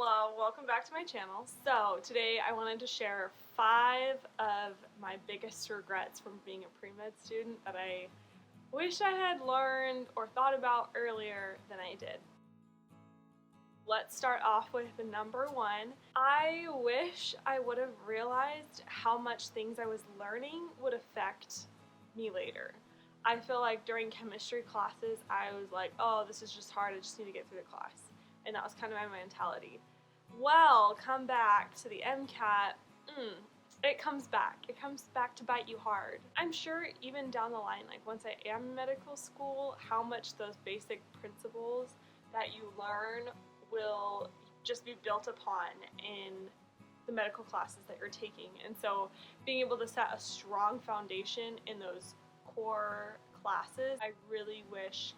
Hello, welcome back to my channel. So today I wanted to share 5 of my biggest regrets from being a pre-med student that I wish I had learned or thought about earlier than I did. Let's start off with number 1. I wish I would have realized how much things I was learning would affect me later. I feel like during chemistry classes I was like, oh, this is just hard, I just need to get through the class. And that was kind of my mentality. Well, come back to the MCAT, it comes back. It comes back to bite you hard. I'm sure even down the line, like once I am in medical school, how much those basic principles that you learn will just be built upon in the medical classes that you're taking. And so being able to set a strong foundation in those core classes, I really wish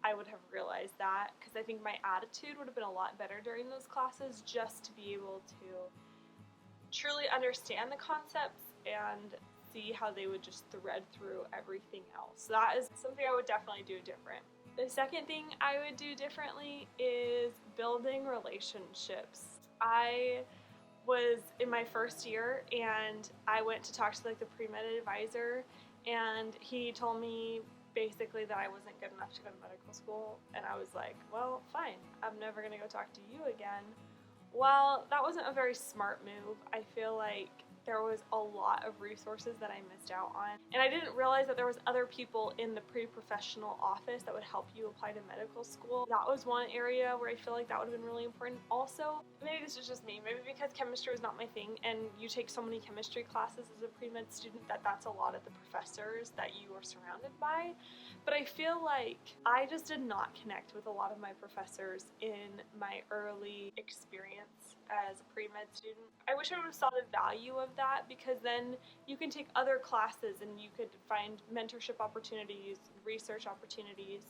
I would have realized that, because I think my attitude would have been a lot better during those classes, just to be able to truly understand the concepts and see how they would just thread through everything else. So that is something I would definitely do different. The second thing I would do differently is building relationships. I was in my first year and I went to talk to like the pre-med advisor, and he told me basically that I wasn't good enough to go to medical school, and I was like, well, fine, I'm never gonna go talk to you again. Well, that wasn't a very smart move. I feel like there was a lot of resources that I missed out on, and I didn't realize that there was other people in the pre-professional office that would help you apply to medical school. That was one area where I feel like that would have been really important. Also, maybe this is just me, maybe because chemistry was not my thing and you take so many chemistry classes as a pre-med student that's a lot of the professors that you are surrounded by. But I feel like I just did not connect with a lot of my professors in my early experience as a pre-med student. I wish I would have saw the value of that, because then you can take other classes and you could find mentorship opportunities, research opportunities.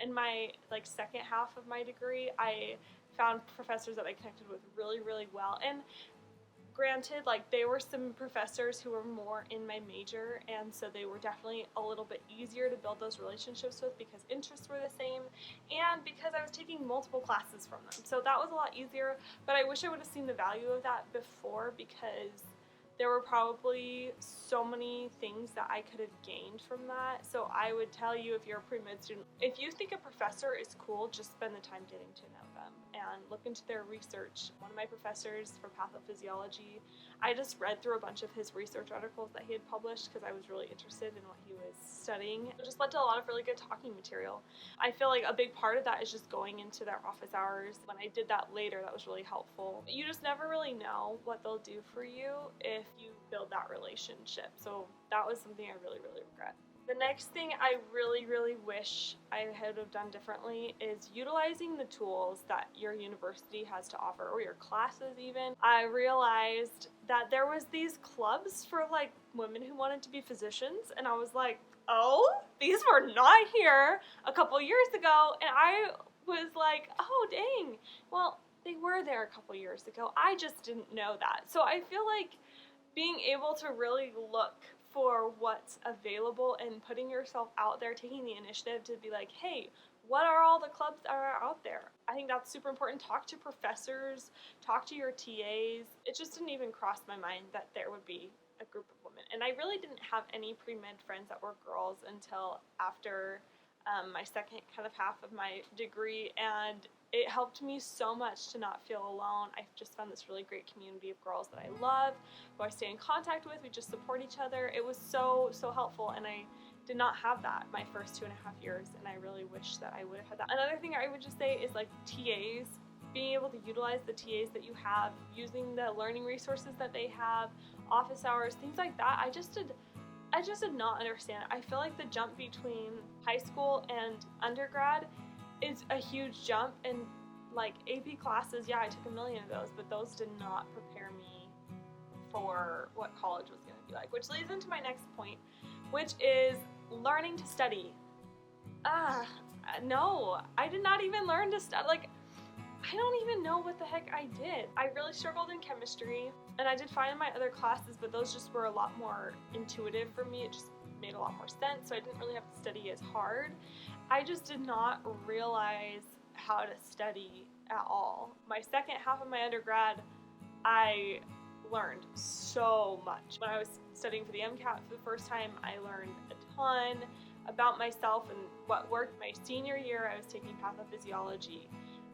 In my second half of my degree, I found professors that I connected with really, really well. And granted, there were some professors who were more in my major, and so they were definitely a little bit easier to build those relationships with because interests were the same and because I was taking multiple classes from them. So that was a lot easier, but I wish I would have seen the value of that before, because there were probably so many things that I could have gained from that. So I would tell you, if you're a pre-med student, if you think a professor is cool, just spend the time getting to know them and look into their research. One of my professors for pathophysiology, I just read through a bunch of his research articles that he had published because I was really interested in what he was studying. It just led to a lot of really good talking material. I feel like a big part of that is just going into their office hours. When I did that later, that was really helpful. You just never really know what they'll do for you if you build that relationship. So that was something I really, really regret. The next thing I really, really wish I had have done differently is utilizing the tools that your university has to offer, or your classes even. I realized that there was these clubs for women who wanted to be physicians, and I was like, oh, these were not here a couple years ago, and I was like, oh dang, well, they were there a couple years ago. I just didn't know that. So I feel like being able to really look for what's available and putting yourself out there, taking the initiative to be like, hey, what are all the clubs that are out there? I think that's super important. Talk to professors, talk to your TAs. It just didn't even cross my mind that there would be a group of women. And I really didn't have any pre-med friends that were girls until after my second kind of half of my degree, and it helped me so much to not feel alone. I've just found this really great community of girls that I love, who I stay in contact with. We just support each other. It was so, so helpful, and I did not have that my first 2.5 years, and I really wish that I would have had that. Another thing I would just say is TAs, being able to utilize the TAs that you have, using the learning resources that they have, office hours, things like that. I just did not understand. I feel like the jump between high school and undergrad is a huge jump, and AP classes, yeah, I took 1 million of those, but those did not prepare me for what college was going to be like, which leads into my next point, which is learning to study. No, I did not even learn to study. I don't even know what the heck I did. I really struggled in chemistry, and I did fine in my other classes, but those just were a lot more intuitive for me. It just made a lot more sense, so I didn't really have to study as hard. I just did not realize how to study at all. My second half of my undergrad, I learned so much. When I was studying for the MCAT for the first time, I learned a ton about myself and what worked. My senior year, I was taking pathophysiology,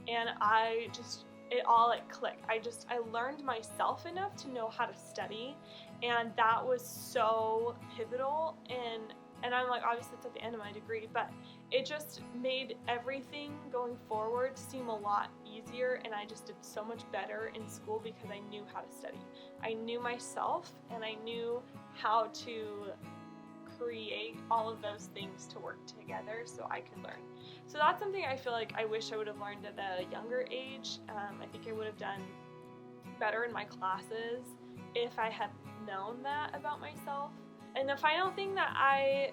and it all clicked. I learned myself enough to know how to study, and that was so pivotal. And I'm like, obviously it's at the end of my degree, but it just made everything going forward seem a lot easier, and I just did so much better in school because I knew how to study. I knew myself, and I knew how to create all of those things to work together so I could learn. So that's something I feel like I wish I would have learned at a younger age. I think I would have done better in my classes if I had known that about myself. And the final thing that I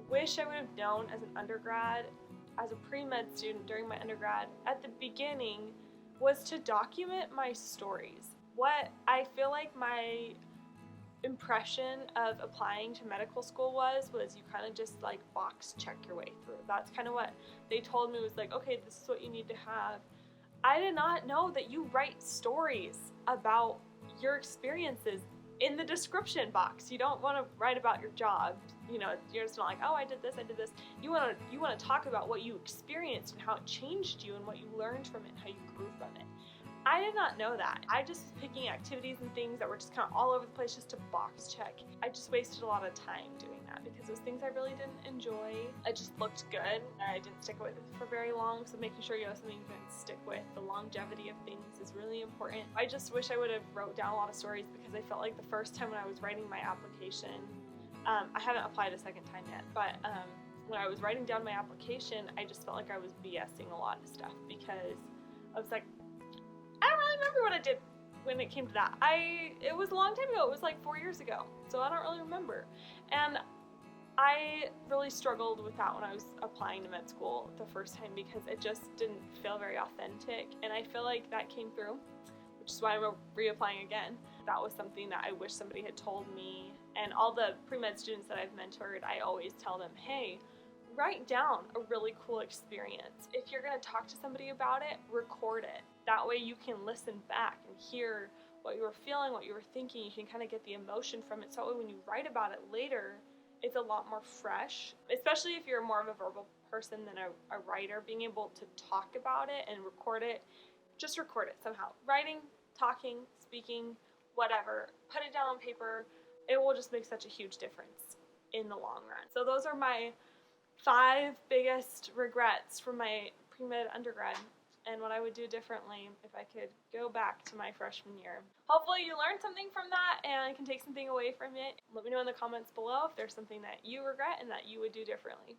wish I would have known as an undergrad, as a pre-med student during my undergrad, at the beginning, was to document my stories. What I feel like my impression of applying to medical school was you kind of just like box check your way through. That's kind of what they told me, was like, okay, this is what you need to have. I did not know that you write stories about your experiences in the description box. You don't want to write about your job. You're just not like, oh, I did this. You want to talk about what you experienced and how it changed you and what you learned from it and how you grew from it. I did not know that. I just was picking activities and things that were just kind of all over the place just to box check. I just wasted a lot of time doing that because those things I really didn't enjoy. It just looked good. I didn't stick with it for very long, so making sure you have something you can stick with. The longevity of things is really important. I just wish I would have wrote down a lot of stories because I felt like the first time when I was writing my application, I haven't applied a second time yet, but when I was writing down my application, I just felt like I was BSing a lot of stuff because I was like, I don't really remember what I did when it came to that. It was a long time ago. It was like 4 years ago, so I don't really remember. And I really struggled with that when I was applying to med school the first time because it just didn't feel very authentic, and I feel like that came through, which is why I'm reapplying again. That was something that I wish somebody had told me, and all the pre-med students that I've mentored, I always tell them, hey, write down a really cool experience. If you're going to talk to somebody about it, record it. That way you can listen back and hear what you were feeling, what you were thinking. You can kind of get the emotion from it. So that way when you write about it later, it's a lot more fresh, especially if you're more of a verbal person than a writer. Being able to talk about it and record it, just record it somehow. Writing, talking, speaking, whatever. Put it down on paper. It will just make such a huge difference in the long run. So those are my 5 biggest regrets from my pre-med undergrad and what I would do differently if I could go back to my freshman year. Hopefully you learned something from that and can take something away from it. Let me know in the comments below if there's something that you regret and that you would do differently.